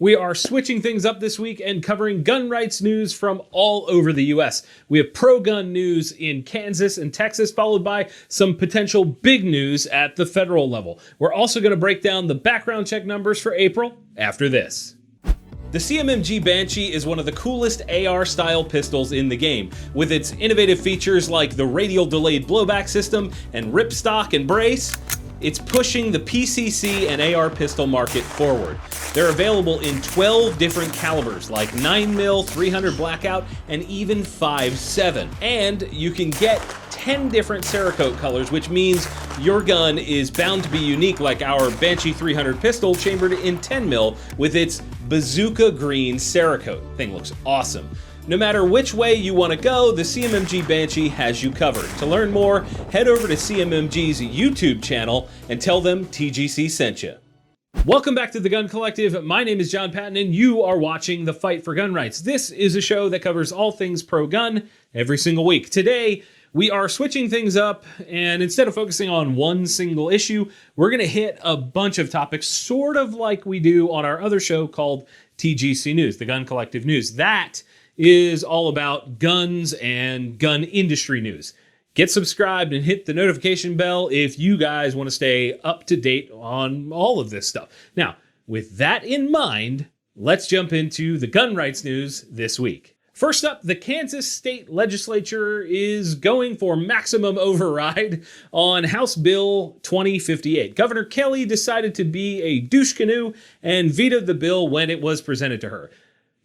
We are switching things up this week and covering gun rights news from all over the US. We have pro-gun news in Kansas and Texas, followed by some potential big news at the federal level. We're also going to break down the background check numbers for April after this. The CMMG Banshee is one of the coolest AR-style pistols in the game. With its innovative features like the radial delayed blowback system and ripstock and brace, it's pushing the PCC and AR pistol market forward. They're available in 12 different calibers like 9mm, 300 Blackout, and even 5.7. And you can get 10 different Cerakote colors, which means your gun is bound to be unique, like our Banshee 300 pistol chambered in 10mm with its bazooka green Cerakote. Thing looks awesome. No matter which way you want to go, the CMMG Banshee has you covered. To learn more, head over to CMMG's YouTube channel and tell them TGC sent you. Welcome back to The Gun Collective. My name is Jon Patton and you are watching The Fight for Gun Rights. This is a show that covers all things pro-gun every single week. Today, we are switching things up, and instead of focusing on one single issue, we're going to hit a bunch of topics, sort of like we do on our other show called TGC News, The Gun Collective News. That is all about guns and gun industry news. Get subscribed and hit the notification bell if you guys want to stay up to date on all of this stuff. Now, with that in mind, let's jump into the gun rights news this week. First up, the Kansas State Legislature is going for maximum override on House Bill 2058. Governor Kelly decided to be a douche canoe and vetoed the bill when it was presented to her.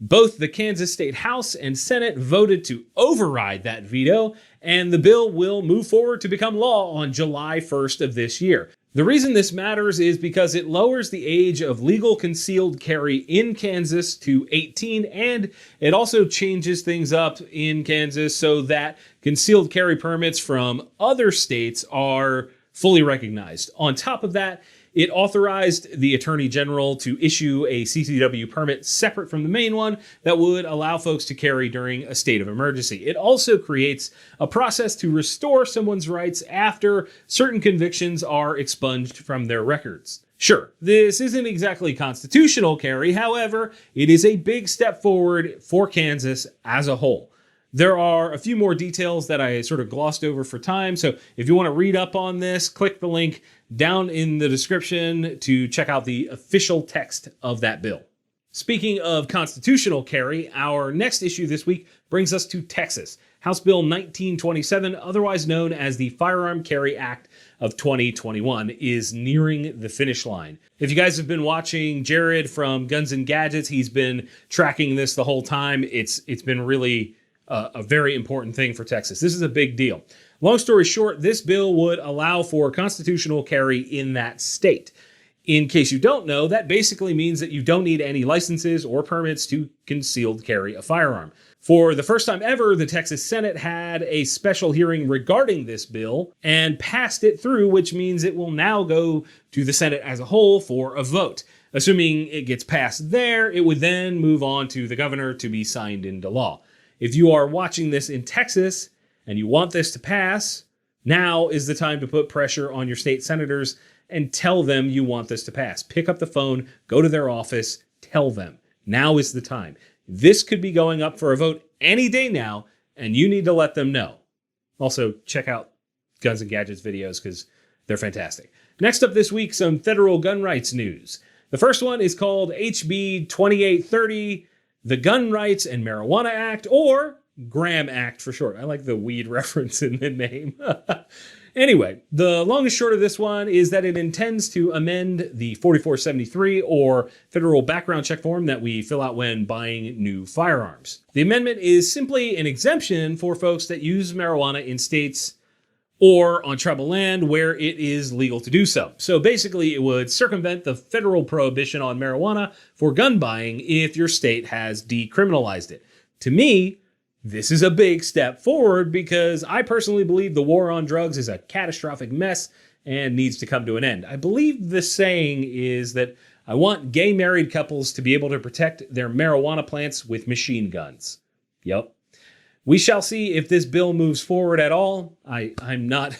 Both the Kansas State House and Senate voted to override that veto, and the bill will move forward to become law on July 1st of this year. The reason this matters is because it lowers the age of legal concealed carry in Kansas to 18, and it also changes things up in Kansas so that concealed carry permits from other states are fully recognized. On top of that, it authorized the Attorney General to issue a CCW permit separate from the main one that would allow folks to carry during a state of emergency. It also creates a process to restore someone's rights after certain convictions are expunged from their records. Sure, this isn't exactly constitutional carry, however, it is a big step forward for Kansas as a whole. There are a few more details that I sort of glossed over for time, so if you want to read up on this, click the link down in the description to check out the official text of that bill. Speaking of constitutional carry, our next issue this week brings us to Texas. House Bill 1927, otherwise known as the Firearm Carry Act of 2021, is nearing the finish line. If you guys have been watching Jared from Guns and Gadgets, he's been tracking this the whole time. It's been really a very important thing for Texas. This is a big deal. Long story short, this bill would allow for constitutional carry in that state. In case you don't know, that basically means that you don't need any licenses or permits to concealed carry a firearm. For the first time ever, the Texas Senate had a special hearing regarding this bill and passed it through, which means it will now go to the Senate as a whole for a vote. Assuming it gets passed there, it would then move on to the governor to be signed into law. If you are watching this in Texas and you want this to pass, now is the time to put pressure on your state senators and tell them you want this to pass. Pick up the phone, go to their office, tell them. Now is the time. This could be going up for a vote any day now, and you need to let them know. Also, check out Guns and Gadgets videos because they're fantastic. Next up this week, some federal gun rights news. The first one is called HB 2830, the Gun Rights and Marijuana Act, or Graham Act for short. I like the weed reference in the name. Anyway, the long and short of this one is that it intends to amend the 4473, or federal background check form that we fill out when buying new firearms. The amendment is simply an exemption for folks that use marijuana in states or on tribal land where it is legal to do so. So basically, it would circumvent the federal prohibition on marijuana for gun buying if your state has decriminalized it. To me, this is a big step forward because I personally believe the war on drugs is a catastrophic mess and needs to come to an end. I believe the saying is that I want gay married couples to be able to protect their marijuana plants with machine guns. Yep. We shall see if this bill moves forward at all. I'm not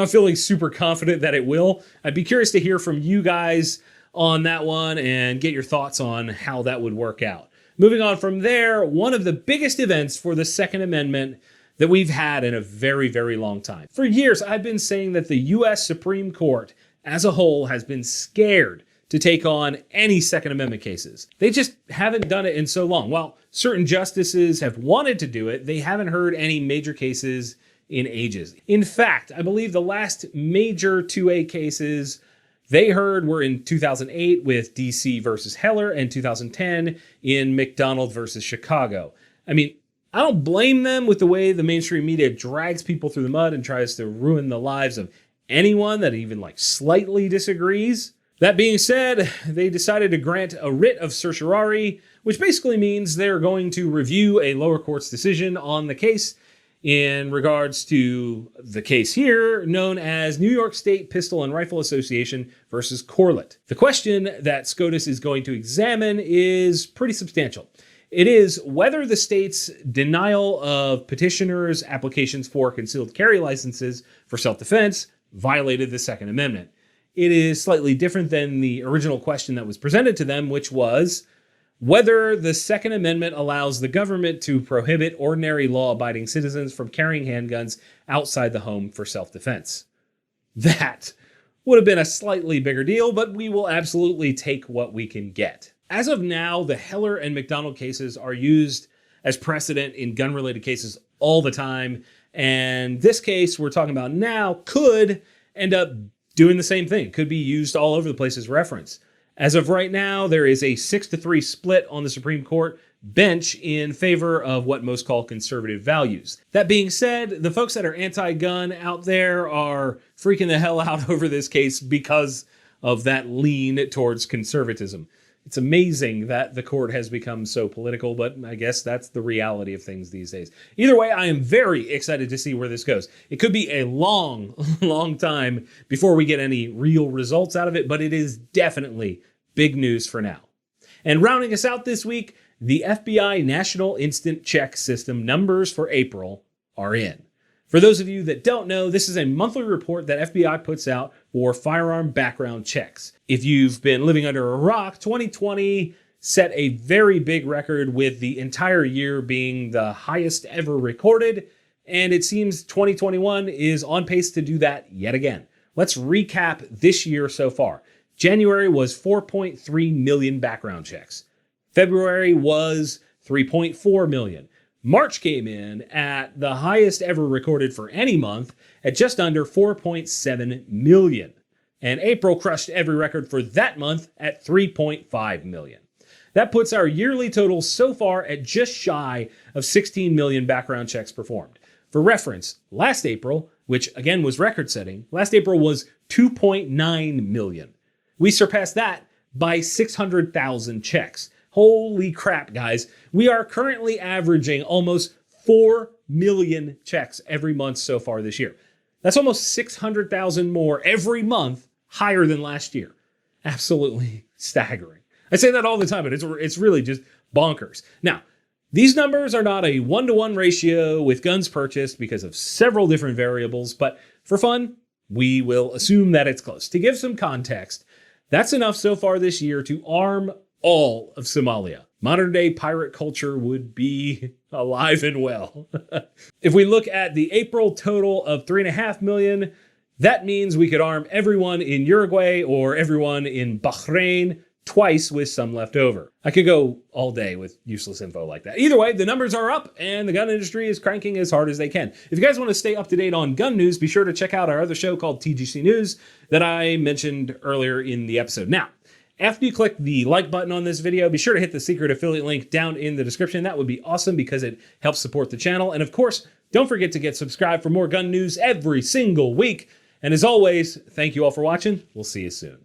feeling super confident that it will. I'd be curious to hear from you guys on that one and get your thoughts on how that would work out. Moving on from there, one of the biggest events for the Second Amendment that we've had in a very, very long time. For years, I've been saying that the U.S. Supreme Court as a whole has been scared to take on any Second Amendment cases. They just haven't done it in so long. While certain justices have wanted to do it, they haven't heard any major cases in ages. In fact, I believe the last major 2A cases they heard were in 2008 with DC versus Heller and 2010 in McDonald versus Chicago. I mean, I don't blame them with the way the mainstream media drags people through the mud and tries to ruin the lives of anyone that even slightly disagrees. That being said, they decided to grant a writ of certiorari, which basically means they're going to review a lower court's decision on the case in regards to the case here known as New York State Pistol and Rifle Association versus Corlett. The question that SCOTUS is going to examine is pretty substantial. It is whether the state's denial of petitioners' applications for concealed carry licenses for self-defense violated the Second Amendment. It is slightly different than the original question that was presented to them, which was whether the Second Amendment allows the government to prohibit ordinary law-abiding citizens from carrying handguns outside the home for self-defense. That would have been a slightly bigger deal, but we will absolutely take what we can get. As of now, the Heller and McDonald cases are used as precedent in gun-related cases all the time, and this case we're talking about now could end up doing the same thing, could be used all over the place as reference. As of right now, there is a 6-3 split on the Supreme Court bench in favor of what most call conservative values. That being said, the folks that are anti-gun out there are freaking the hell out over this case because of that lean towards conservatism. It's amazing that the court has become so political, but I guess that's the reality of things these days. Either way, I am very excited to see where this goes. It could be a long, long time before we get any real results out of it, but it is definitely big news for now. And rounding us out this week, the FBI National Instant Check System numbers for April are in. For those of you that don't know, this is a monthly report that FBI puts out for firearm background checks. If you've been living under a rock, 2020 set a very big record with the entire year being the highest ever recorded, and it seems 2021 is on pace to do that yet again. Let's recap this year so far. January was 4.3 million background checks. February was 3.4 million. March came in at the highest ever recorded for any month at just under 4.7 million. And April crushed every record for that month at 3.5 million. That puts our yearly total so far at just shy of 16 million background checks performed. For reference, last April, which again was record-setting, last April was 2.9 million. We surpassed that by 600,000 checks. Holy crap, guys. We are currently averaging almost 4 million checks every month so far this year. That's almost 600,000 more every month, higher than last year. Absolutely staggering. I say that all the time, but it's really just bonkers. Now, these numbers are not a 1-to-1 ratio with guns purchased because of several different variables, but for fun, we will assume that it's close. To give some context, that's enough so far this year to arm all of Somalia. Modern day pirate culture would be alive and well. If we look at the April total of 3.5 million, that means we could arm everyone in Uruguay or everyone in Bahrain twice with some left over. I could go all day with useless info like that. Either way, the numbers are up and the gun industry is cranking as hard as they can. If you guys want to stay up to date on gun news, be sure to check out our other show called TGC News that I mentioned earlier in the episode. Now, after you click the like button on this video, be sure to hit the secret affiliate link down in the description. That would be awesome because it helps support the channel. And of course, don't forget to get subscribed for more gun news every single week. And as always, thank you all for watching. We'll see you soon.